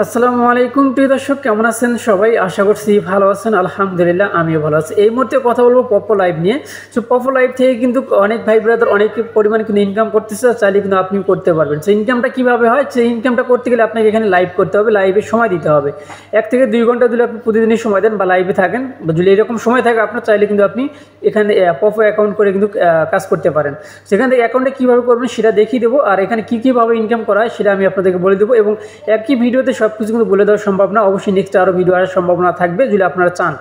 আসসালামু আলাইকুম প্রিয় দর্শক, কেমন আছেন সবাই? আশা করছি ভালো আছেন। আলহামদুলিল্লাহ আমিও ভালো আছি। এই মুহূর্তে কথা বলবো পপো লাইভ নিয়ে। সো পপো লাইভ থেকে কিন্তু অনেক ভাই ব্রাদার অনেক পরিমাণে কিন্তু ইনকাম করতেছে, চাইলে কিন্তু আপনি করতে পারবেন। সো ইনকামটা কীভাবে হয়? সেই ইনকামটা করতে গেলে আপনাকে এখানে লাইভ করতে হবে, লাইভে সময় দিতে হবে। 1 থেকে 2 ঘন্টা যদি আপনি প্রতিদিনই সময় দেন বা লাইভে থাকেন, বা যদি এরকম সময় থাকে আপনার, চাইলে কিন্তু আপনি এখানে পপো অ্যাকাউন্ট করে কিন্তু কাজ করতে পারেন। সেখান থেকে অ্যাকাউন্টে কীভাবে করবেন সেটা দেখিয়ে দেবো, আর এখানে কীভাবে ইনকাম করা হয় সেটা আমি আপনাদেরকে বলে দেবো। এবং একই ভিডিওতে সব কিছু কিন্তু বলে দেওয়া সম্ভব না, অবশ্যই নেক্সট আরও ভিডিও আসার সম্ভাবনা থাকবে যদি আপনারা চান।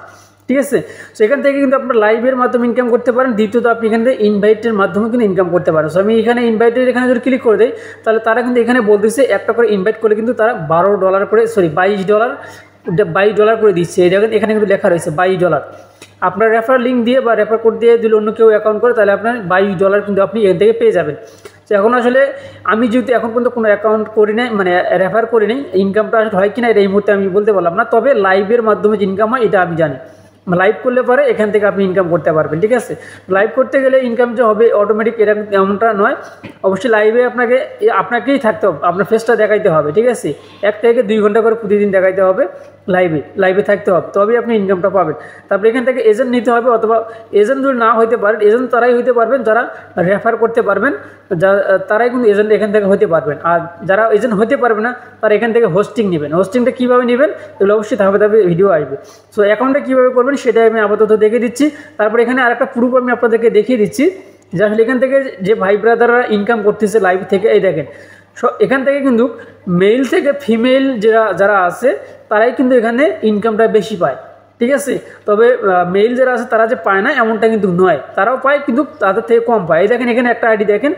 ঠিক আছে, সো এখান থেকে কিন্তু আপনার লাইভের মাধ্যমে ইনকাম করতে পারেন। দ্বিতীয়ত আপনি এখান থেকে ইনভাইটের মাধ্যমে কিন্তু ইনকাম করতে পারেন। সো আমি এখানে ইনভাইটের এখানে যদি ক্লিক করে দেই, তাহলে তারা কিন্তু এখানে বলতেছে একটা করে ইনভাইট করলে কিন্তু তারা $12 করে, সরি $22 করে দিচ্ছে। এই দেখেন এখানে কিন্তু লেখা রয়েছে $22। আপনার রেফার লিঙ্ক দিয়ে বা রেফার কোড দিয়ে যদি অন্য কেউ অ্যাকাউন্ট করে, তাহলে আপনার $22 কিন্তু আপনি এখান থেকে পেয়ে যাবেন। তো এখন আসলে আমি যেহেতু এখন পর্যন্ত কোনো অ্যাকাউন্ট করি নাই, মানে রেফার করি নাই, ইনকামটা আসলে হয় কিনা এটা এই মুহূর্তে আমি বলতে পারলাম না। তবে লাইভের মাধ্যমে যে ইনকাম হয় এটা আমি জানি। লাইভ করলে পরে এখান থেকে আপনি ইনকাম করতে পারবেন। ঠিক আছে, লাইভ করতে গেলে ইনকাম যে হবে অটোমেটিক এমনটা নয়। অবশ্যই লাইভে আপনাকেই থাকতে হবে, আপনার ফেসটা দেখাইতে হবে। ঠিক আছে, 1 থেকে 2 ঘন্টা করে প্রতিদিন দেখাইতে হবে, লাইভে থাকতে হবে, তবেই আপনি ইনকামটা পাবেন। তারপরে এখান থেকে এজেন্ট নিতে হবে, অথবা এজেন্ট যদি না হইতে পারেন, এজেন্ট তারাই হইতে পারবেন যারা রেফার করতে পারবেন, তারাই কিন্তু এজেন্ট এখান থেকে হতে পারবেন। আর যারা এজেন্ট হতে পারবে না, তারা এখান থেকে হোস্টিং নেবেন। হোস্টিংটা কীভাবে নেবেন এগুলো অবশ্যই ধাপে ধাপে ভিডিও আসবে। সো অ্যাকাউন্টটা কীভাবে করবেন সেটাই আমি আপাতত দেখে দিচ্ছি। তারপর এখানে আরেকটা প্রুফ আমি আপনাদেরকে দেখিয়ে দিচ্ছি যে আসলে এখান থেকে যে ভাই ব্রাদাররা ইনকাম করতেছে লাইভ থেকে, এই দেখেন এখান থেকে কিন্তু মেল থেকে ফিমেল যারা আছে তারাই কিন্তু এখানে ইনকামটা বেশি পায়। ঠিক আছে, তবে মেল যারা আছে তারা যে পায় না এমনটা কিন্তু নয়, তারাও পায় কিন্তু তাদের থেকে কম পায়। এই দেখেন এখানে একটা আইডি দেখেন,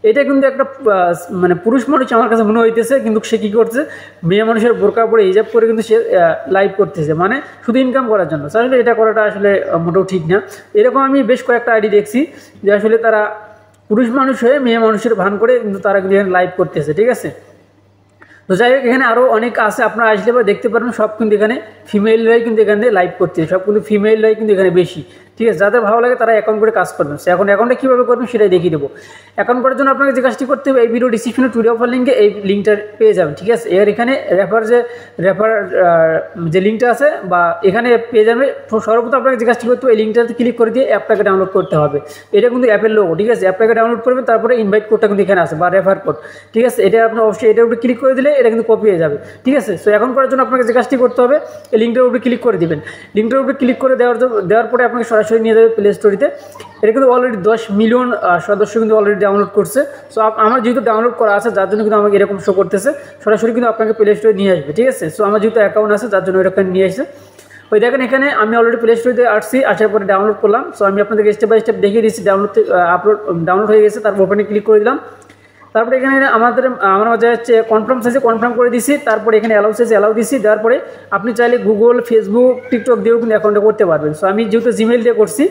এটা কিন্তু একটা মানে পুরুষ মানুষ আমার কাছে মনে হইতেছে, কিন্তু সে কী করছে, মেয়ে মানুষের বোরকা পরে হিজাব করে কিন্তু সে লাইভ করতেছে, মানে শুধু ইনকাম করার জন্য। আসলে এটা করাটা আসলে মোটেও ঠিক না। এরকম আমি বেশ কয়েকটা আইডি দেখছি যে আসলে তারা পুরুষ মানুষ হয়ে মেয়ে মানুষের ভান করে কিন্তু তারা কিন্তু এখানে লাইভ করতেছে। ঠিক আছে, তো যাই হোক এখানে আরও অনেক আছে, আপনারা আসলে বা দেখতে পারবেন সব কিন্তু এখানে ফিমেলরাই কিন্তু এখানে লাইভ করতেছে, সব কিন্তু ফিমেলরাই কিন্তু এখানে বেশি। ঠিক আছে, যাদের ভালো লাগে তারা অ্যাকাউন্ট করে কাজ করবেন। সে এখন অ্যাকাউন্টটা কীভাবে করবেন সেটাই দেখিয়ে দেবো। অ্যাকাউন্ট করার জন্য আপনাকে যে কাজটি করতে হবে, এই ভিডিও ডিসক্রিপশনে টুডে অফার লিঙ্কে এই লিঙ্কটা পেয়ে যাবেন। ঠিক আছে, এর এখানে রেফার যে লিঙ্কটা আছে বা এখানে পেয়ে যাবে। সর্বপ্রথম আপনাকে যে কাজটি করতে হবে, এই লিঙ্কটাতে ক্লিক করে দিয়ে অ্যাপটাকে ডাউনলোড করতে হবে। এটা কিন্তু অ্যাপের লোগো। ঠিক আছে, অ্যাপটাকে ডাউনলোড করবেন, তারপরে ইনভাইট কোডটা কিন্তু এখানে আছে বা রেফার কোড। ঠিক আছে, এটা আপনি অবশ্যই এটার উপরে ক্লিক করে দিলে এটা কিন্তু কপি হয়ে যাবে। ঠিক আছে, সো এখন করার জন্য আপনাকে যে কাজটি করতে হবে, এই লিঙ্কটার উপরে ক্লিক করে দিবেন। লিঙ্কটার উপরে ক্লিক করে দেওয়ার পরে আপনাকে সরাসরি নিয়ে যাবে প্লে স্টোরিতে। এটা কিন্তু অলরেডি 10 মিলিয়ন সদস্য কিন্তু অলরেডি ডাউনলোড করছে। সো আমার যেহেতু ডাউনলোড করা আছে, যার জন্য কিন্তু আমাকে এরকম শো করতেছে, সরাসরি কিন্তু আপনাকে প্লে স্টোরে নিয়ে আসবে। ঠিক আছে, সো আমার যেহেতু অ্যাকাউন্ট আছে যার জন্য এরকম নিয়ে আসছে। ওই দেখেন এখানে আমি অলরেডি প্লে স্টোরিতে আসছি, আসার পরে ডাউনলোড করলাম। সো আমি আপনাদেরকে স্টেপ বাই স্টেপ দেখিয়ে দিচ্ছি। ডাউনলোড হয়ে গেছে, তারপর ওপেনে ক্লিক করে দিলাম। তারপরে এখানে আমরা যাচ্ছে কনফার্ম সাইজে কনফার্ম করে দিছি। তারপরে এখানে অ্যালাউ সাইজে অ্যালাউ দিছি। দেওয়ার পরে আপনি চাইলে গুগল, ফেসবুক, টিকটক দিয়েও কিন্তু অ্যাকাউন্টে করতে পারবেন। সো আমি যেহেতু জিমেল দিয়ে করছি,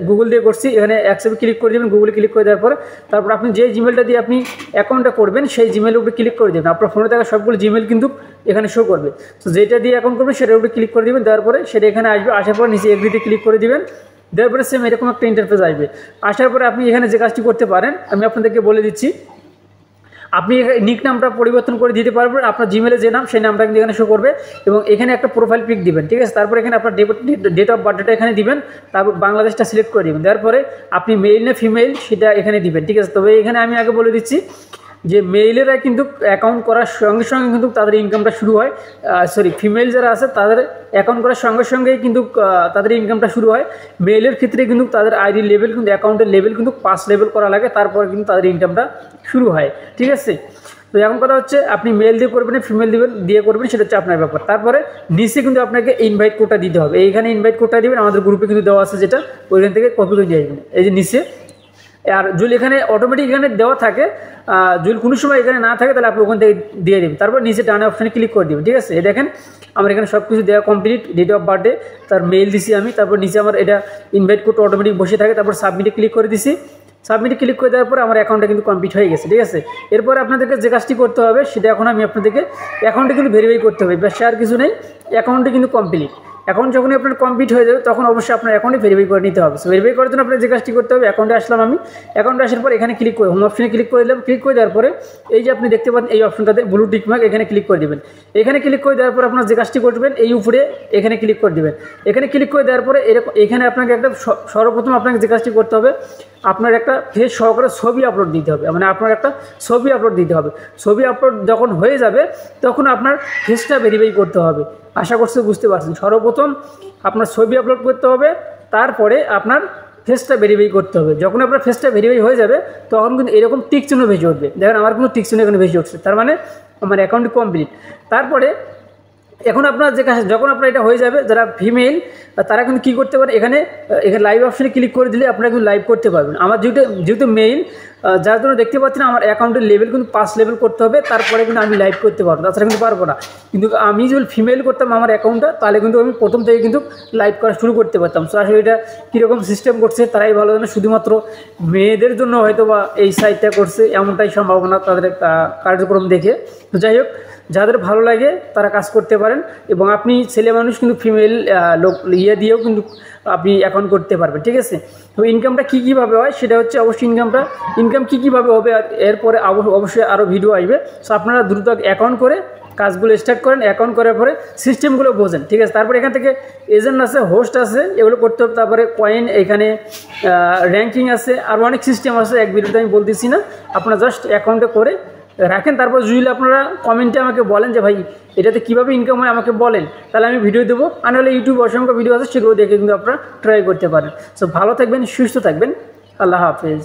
গুগল দিয়ে করছি, এখানে অ্যাকসেপ্টে ক্লিক করে দেবেন। গুগলে ক্লিক করে দেওয়ার পরে তারপর আপনি যে জিমেলটা দিয়ে আপনি অ্যাকাউন্টটা করবেন সেই জিমেলের উপরে ক্লিক করে দেবেন। আপনার ফোনে থাকা সবগুলো জিমেল কিন্তু এখানে শো করবে। তো যেটা দিয়ে অ্যাকাউন্ট করবেন সেটার উপরে ক্লিক করে দেবেন। দেওয়ার পরে সেটা এখানে আসবে। আসার পর নিচে এগ্রিতে ক্লিক করে দেবেন। দেওয়ার পরে সেম এরকম একটা ইন্টারফেস আসবে। আসার পরে আপনি এখানে যে কাজটি করতে পারেন আমি আপনাদেরকে বলে দিচ্ছি। আপনি নিক নামটা পরিবর্তন করে দিতে পারবেন। আপনার জিমেলে যে নাম সেই নামটা কিন্তু এখানে শো করবে, এবং এখানে একটা প্রোফাইল পিক দিবেন। ঠিক আছে, তারপর এখানে আপনার ডেট অফ বার্থডেটা এখানে দিবেন। তারপর বাংলাদেশটা সিলেক্ট করে দিবেন। দেওয়ার পরে আপনি মেল না ফিমেল সেটা এখানে দিবেন। ঠিক আছে, তবে এখানে আমি আগে বলে দিচ্ছি যে মেইলেরা কিন্তু অ্যাকাউন্ট করার সঙ্গে সঙ্গে কিন্তু তাদের ইনকামটা শুরু হয়। ফিমেল যারা আছে তাদের অ্যাকাউন্ট করার সঙ্গে সঙ্গেই কিন্তু তাদের ইনকামটা শুরু হয়। মেইলের ক্ষেত্রে কিন্তু তাদের আইডি লেভেল কিন্তু অ্যাকাউন্টের লেভেল কিন্তু 5 লেভেল করা লাগে, তারপর কিন্তু তাদের ইনকামটা শুরু হয়। ঠিক আছে, তো এখন কথা হচ্ছে আপনি মেল দিয়ে করবেন, ফিমেল দিয়ে করবেন, সেটা হচ্ছে আপনার ব্যাপার। তারপরে নিচে কিন্তু আপনাকে ইনভাইট কোডটা দিতে হবে। এইখানে ইনভাইট কোডটা দিবেন, আমাদের গ্রুপে কিন্তু দেওয়া আছে, যেটা ওইখান থেকে কপি করে নিয়ে আসবেন। এই যে নিচে, আর যদি এখানে অটোমেটিক এখানে দেওয়া থাকে, যদি কোনো সময় এখানে না থাকে তাহলে আপনি ওখান থেকে দিয়ে দেবেন। তারপর নিচে ডানে অপশানে ক্লিক করে দেবেন। ঠিক আছে, এই দেখেন আমার এখানে সব কিছু দেওয়া কমপ্লিট। ডেট অফ বার্থডে, তার মেল দিছি আমি। তারপর নিচে আমার এটা ইনভাইট কোড অটোমেটিক বসে থাকে। তারপর সাবমিটে ক্লিক করে দিছি। সাবমিটে ক্লিক করে দেওয়ার পরে আমার অ্যাকাউন্টটা কিন্তু কমপ্লিট হয়ে গেছে। ঠিক আছে, এরপর আপনাদেরকে যে কাজটি করতে হবে সেটা এখন আমি আপনাদেরকে অ্যাকাউন্টে কিন্তু ভেরিফাই করতে হবে, বেশ আর কিছু নেই, অ্যাকাউন্টে কিন্তু কমপ্লিট। অ্যাকাউন্ট যখনই আপনার কমপ্লিট হয়ে যাবে তখন অবশ্যই আপনার অ্যাকাউন্টে ভেরিফাই করে নিতে হবে। সো ভেরিফাই করার জন্য আপনার যে কাজটি করতে হবে, অ্যাকাউন্টে আসলাম আমি, অ্যাকাউন্টে আসার পর এখানে ক্লিক করে হোম অপশনে ক্লিক করে দিলাম। ক্লিক করে দেওয়ার পরে এই যে আপনি দেখতে পাচ্ছেন এই অপশনটাতে ব্লু টিক মার্ক, এখানে ক্লিক করে দেবেন। এখানে ক্লিক করে দেওয়ার পর আপনার যে কাজটি করবেন এই উপরে এখানে ক্লিক করে দেবেন। এখানে ক্লিক করে দেওয়ার পরে এখানে আপনাকে একটা সর্বপ্রথম আপনাকে যে কাজটি করতে হবে, আপনার একটা ফেস সহকারে ছবি আপলোড দিতে হবে, মানে আপনার একটা ছবি আপলোড দিতে হবে। ছবি আপলোড যখন হয়ে যাবে তখন আপনার ফেসটা ভেরিফাই করতে হবে। আশা করছি বুঝতে পারছেন। সর্বপ্রথম আপনার ছবি আপলোড করতে হবে, তারপরে আপনার ফেসটা ভেরিফাই করতে হবে। যখন আপনার ফেসটা ভেরিফাই হয়ে যাবে তখন কিন্তু এরকম টিক চিহ্ন ভেসে উঠবে। দেখেন আমার কিন্তু টিক চিহ্ন এখানে ভেসে উঠছে, তার মানে আমার অ্যাকাউন্ট কমপ্লিট। তারপরে এখন আপনার যে কাজ, যখন আপনার এটা হয়ে যাবে, যারা ফিমেল তারা কিন্তু কী করতে পারে, এখানে লাইভ অপশানে ক্লিক করে দিলে আপনারা কিন্তু লাইভ করতে পারবেন। আমার যেহেতু মেইল, যার জন্য দেখতে পাচ্ছেন আমার অ্যাকাউন্টের লেভেল কিন্তু 5 লেভেল করতে হবে, তারপরে কিন্তু আমি লাইভ করতে পারবো, তাছাড়া কিন্তু পারবো না। কিন্তু আমি যদি ফিমেল করতাম আমার অ্যাকাউন্টটা, তাহলে কিন্তু আমি প্রথম থেকে কিন্তু লাইভ করা শুরু করতে পারতাম। সো আসলে এটা কীরকম সিস্টেম করছে তারাই ভালো জানে, শুধুমাত্র মেয়েদের জন্য হয়তো বা এই সাইটটা করছে এমনটাই সম্ভাবনা তাদের কার্যক্রম দেখে। তো যাই হোক, যাদের ভালো লাগে তারা কাজ করতে পারেন, এবং আপনি ছেলে মানুষ কিন্তু ফিমেল লোক দিয়েও কিন্তু আপনি অ্যাকাউন্ট করতে পারবেন, ঠিক আছে। তো ইনকামটা কীভাবে হয় সেটা হচ্ছে, অবশ্যই ইনকাম কীভাবে হবে আর এরপরে অবশ্যই আরও ভিডিও আসবে। সো আপনারা দ্রুত অ্যাকাউন্ট করে কাজগুলো স্টার্ট করেন, অ্যাকাউন্ট করার পরে সিস্টেমগুলো বোঝেন, ঠিক আছে। তারপরে এখান থেকে এজেন্ট আছে, হোস্ট আছে, এগুলো করতে হবে। তারপরে কয়েন, এখানে র্যাঙ্কিং আছে, আর অনেক সিস্টেম আছে, এক ভিডিওতে আমি বলতেছি না, আপনারা জাস্ট অ্যাকাউন্টে করে রাখেন। তারপর যদি আপনারা কমেন্টে আমাকে বলেন যে ভাই এটাতে কীভাবে ইনকাম হয় আমাকে বলেন, তাহলে আমি ভিডিও দেবো। আর নাহলে ইউটিউবে অসংখ্য ভিডিও আছে, সেগুলো দেখে কিন্তু আপনারা ট্রাই করতে পারেন। সো ভালো থাকবেন, সুস্থ থাকবেন, আল্লাহ হাফেজ।